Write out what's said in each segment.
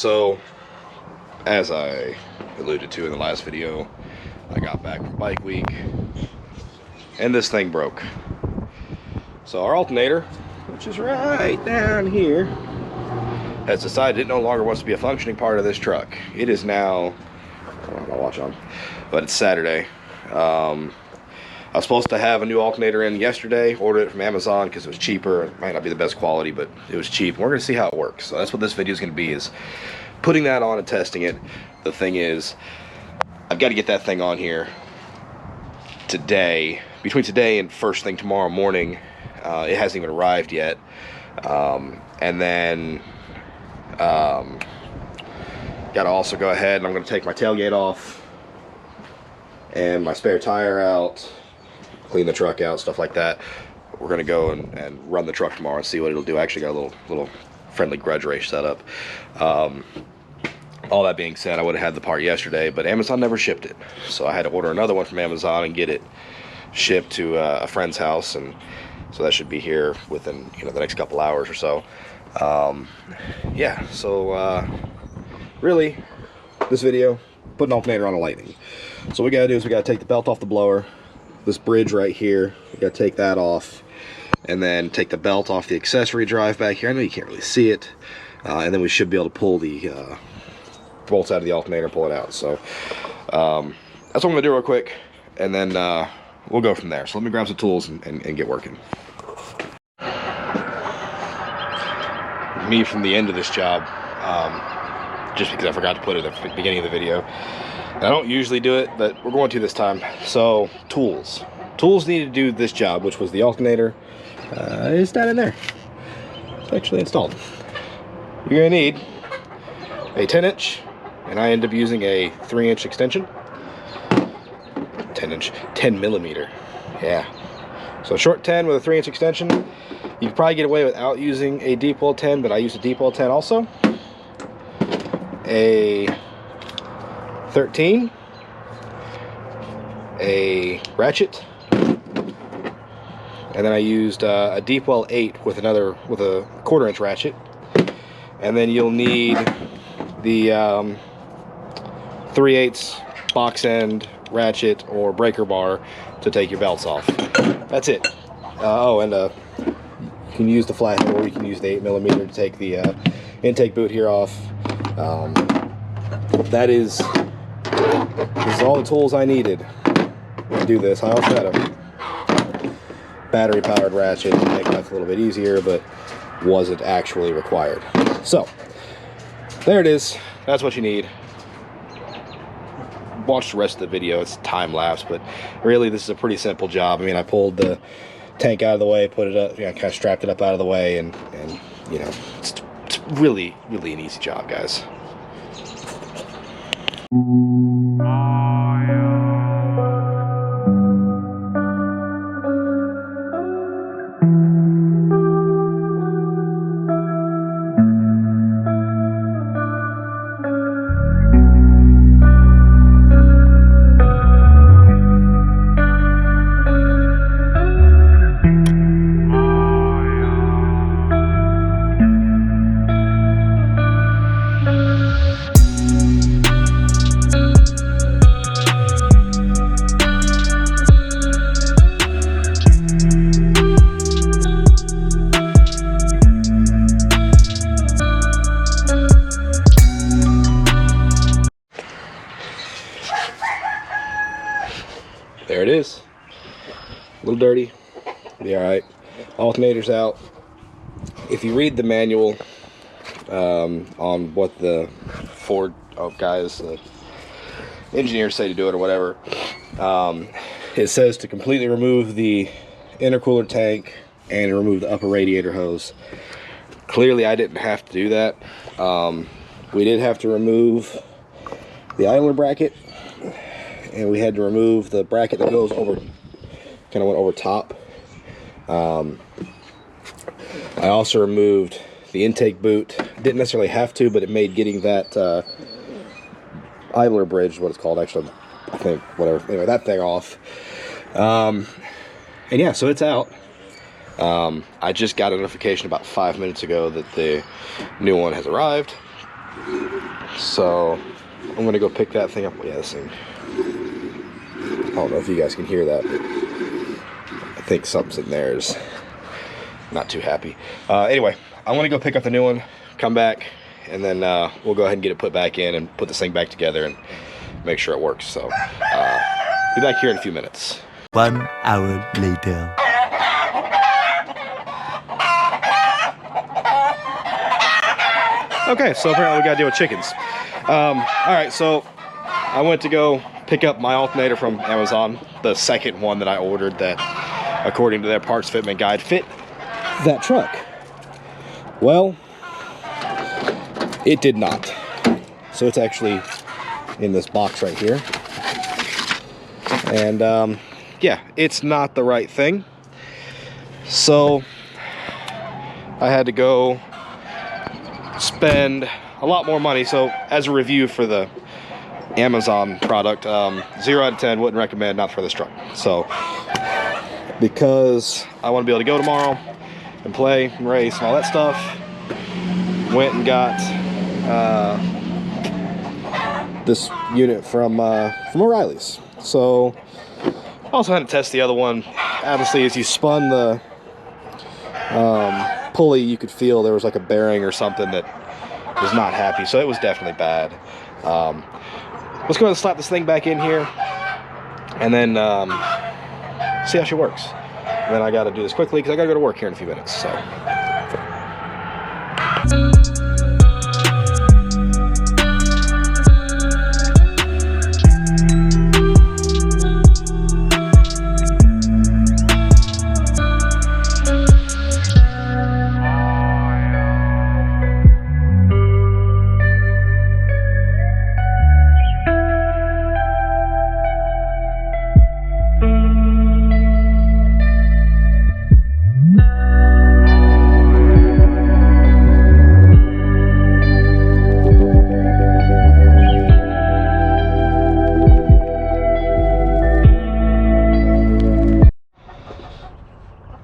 So, as I alluded to in the last video, I got back from bike week, and this thing broke. So our alternator, which is right down here, has decided it no longer wants to be a functioning part of this truck. It is now, I don't have my watch on, but it's Saturday. I was supposed to have a new alternator in yesterday, ordered it from Amazon because it was cheaper. It might not be the best quality, but it was cheap. We're going to see how it works. So that's what this video is going to be, is putting that on and testing it. The thing is, I've got to get that thing on here today. Between today and first thing tomorrow morning. It hasn't even arrived yet. And then got to also go ahead and I'm going to take my tailgate off and my spare tire out, clean the truck out, stuff like that. We're going to go and run the truck tomorrow and see what it'll do. I actually got a little friendly grudge race set up. All that being said, I would have had the part yesterday, but Amazon never shipped it. So I had to order another one from Amazon and get it shipped to a friend's house, and so that should be here within the next couple hours or so. Yeah, so really, this video, put an alternator on a Lightning. So what we gotta do is we gotta take the belt off the blower, this bridge right here, we gotta take that off, and then take the belt off the accessory drive back here. I know you can't really see it, and then we should be able to pull the bolts out of the alternator and pull it out. So that's what I'm gonna do real quick, and then we'll go from there. So let me grab some tools and get working. Me from the end of this job, just because I forgot to put it at the beginning of the video. And I don't usually do it, but we're going to this time. So tools needed to do this job, which was the alternator. It's down in there. It's actually installed. You're gonna need a 10-inch, and I end up using a 3-inch extension. 10 millimeter. Yeah. So short 10 with a 3-inch extension. You could probably get away without using a deep well 10, but I use a deep well 10 also. A 13. A ratchet. And then I used a deep well 8 with a 1/4-inch ratchet. And then you'll need the 3/8 box end ratchet or breaker bar to take your belts off. That's it. Oh, and you can use the flathead, or you can use the 8 millimeter to take the intake boot here off. This is all the tools I needed to do this. I also had a battery powered ratchet to make life a little bit easier, but wasn't actually required. So there it is. That's what you need. Watch the rest of the video. It's time lapse, but really this is a pretty simple job. I mean, I pulled the tank out of the way, put it up, kind of strapped it up out of the way, and it's really an easy job, guys. There it is. A little dirty. Be all right. Alternator's out. If you read the manual on what the Ford guys, the engineers say to do it or whatever, it says to completely remove the intercooler tank and remove the upper radiator hose. Clearly, I didn't have to do that. We did have to remove the idler bracket, and we had to remove the bracket that goes over, kind of went over top. I also removed the intake boot. Didn't necessarily have to, but it made getting that idler bridge, what it's called actually, I think, whatever, anyway, that thing off. And yeah, so it's out. I just got a notification about 5 minutes ago that the new one has arrived. So I'm gonna go pick that thing up. Yeah, this thing. I don't know if you guys can hear that, but I think something's in there is not too happy. Anyway, I'm gonna go pick up the new one, come back, and then we'll go ahead and get it put back in and put this thing back together and make sure it works. So be back here in a few minutes. 1 hour later. Okay, so apparently we gotta deal with chickens. All right, so I went to go pick up my alternator from Amazon, the second one that I ordered that, according to their parts fitment guide, fit that truck. Well, it did not. So it's actually in this box right here. And yeah, it's not the right thing. So I had to go spend a lot more money. So as a review for the Amazon product, 0 out of 10, wouldn't recommend, not for this truck. So because I want to be able to go tomorrow and play and race and all that stuff, went and got this unit from Oreilly's. So also had to test the other one. Obviously, as you spun the pulley, you could feel there was like a bearing or something that was not happy. So it was definitely bad. Let's go ahead and slap this thing back in here and then see how she works. And then I got to do this quickly because I got to go to work here in a few minutes. So.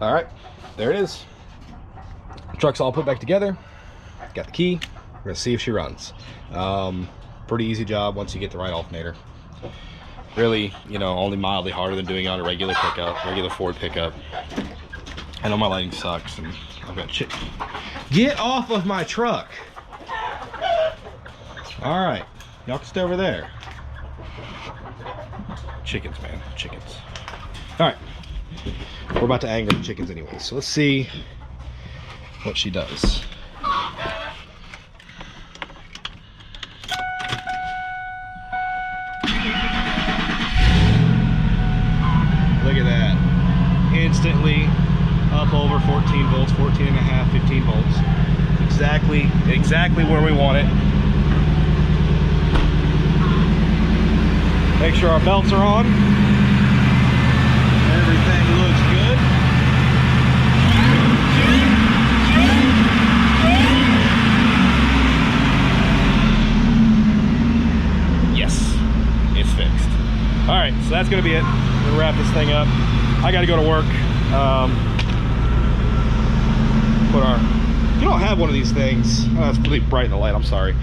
All right, there it is. Truck's all put back together. Got the key. We're gonna see if she runs. Pretty easy job once you get the right alternator. Really, you know, only mildly harder than doing it on a regular pickup, regular Ford pickup. I know my lighting sucks, and I've got shit. Get off of my truck. All right, y'all can stay over there. Chickens, man, chickens. All right. We're about to anger the chickens anyway, so let's see what she does. Look at that. Instantly up over 14 volts, 14 and a half, 15 volts. Exactly where we want it. Make sure our belts are on. Everything looks good. Yes, it's fixed. All right, so that's gonna be it. We'll wrap this thing up. I gotta go to work. If you don't have one of these things, it's really bright in the light, I'm sorry.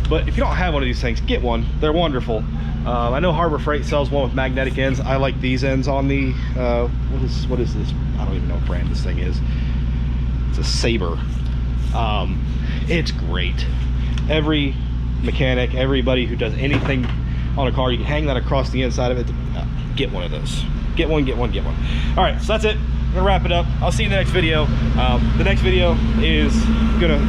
But if you don't have one of these things, get one. They're wonderful. I know Harbor Freight sells one with magnetic ends. I like these ends on the, what is this? I don't even know what brand this thing is. It's a Saber. It's great. Every mechanic, everybody who does anything on a car, you can hang that across the inside of it. Get one of those. Get one, get one, get one. All right, so that's it. I'm gonna wrap it up. I'll see you in the next video. The next video is gonna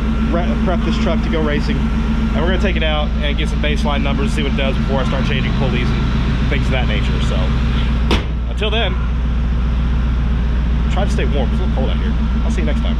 prep this truck to go racing. And we're gonna take it out and get some baseline numbers, see what it does before I start changing pulleys and things of that nature. So until then, try to stay warm. It's a little cold out here. I'll see you next time.